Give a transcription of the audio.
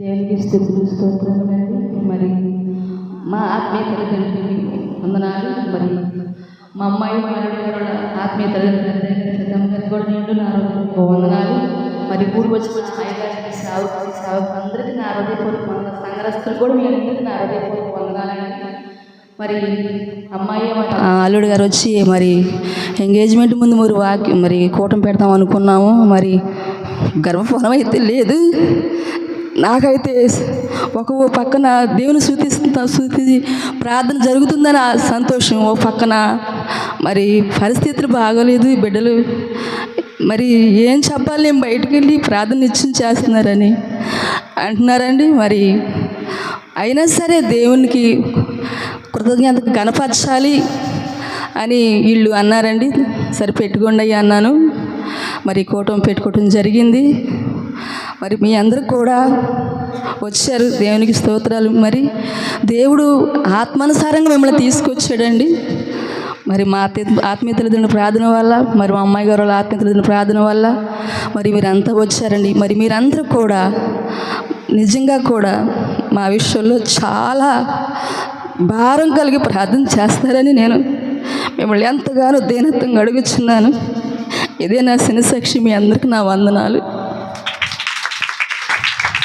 దేవునికి స్తుతులు స్తోత్రములండి. మరి మా ఆత్మీయ తల్లిదండ్రులకి వందనాలు. మరి మా అమ్మాయి మరి ఆత్మీయ తల్లిదండ్రులు పెద్దమ్మ గారికి కూడా నిండు నా హృదయపూర్వక వందనాలు. మరి కూడి వచ్చిన అయ్యగారికి సేవకు అందరికీ నా హృదయపూర్వక వందనాలు. సంఘరస్తులు కూడా మీ అందరికీ నా హృదయపూర్వక వందనాలండి. మరి అమ్మాయి అల్లుడు గారు వచ్చి మరి ఎంగేజ్మెంట్ ముందు మరి కూటం పెడతాం అనుకున్నాము. మరి గర్భఫలం అయితే లేదు. నాకైతే ఒక పక్కన దేవుని స్తుతి ప్రార్థన జరుగుతుందని ఆ సంతోషం, ఓ పక్కన మరి పరిస్థితులు బాగోలేదు. బిడ్డలు మరి ఏం చెప్పాలి, నేను బయటికి వెళ్ళి ప్రార్థన నిత్యం చేస్తున్నారని అంటున్నారండి. మరి అయినా సరే దేవునికి కృతజ్ఞత కనపరచాలి అని వీళ్ళు అన్నారండి. సరే పెట్టుకోండి అయ్యా అన్నాను. మరి కూటం పెట్టుకోవటం జరిగింది. మరి మీ అందరూ కూడా వచ్చారు, దేవునికి స్తోత్రాలు. మరి దేవుడు ఆత్మానుసారంగా మిమ్మల్ని తీసుకొచ్చాడండి. మరి మా ఆత్మీయ తల్లిదండ్రుల ప్రార్థన వల్ల, మరి మా అమ్మాయి గారు వాళ్ళ ఆత్మీయ తల్లిదండ్రుల ప్రార్థన వల్ల మరి మీరంతా వచ్చారండి. మరి మీరందరూ కూడా నిజంగా కూడా మా విషయంలో చాలా భారం కలిగి ప్రార్థన చేస్తారని నేను మిమ్మల్ని ఎంతగానో దీనత్వంగా అడుగుచున్నాను. ఇదే నా శనిసాక్షి. మీ అందరికీ నా వందనాలు.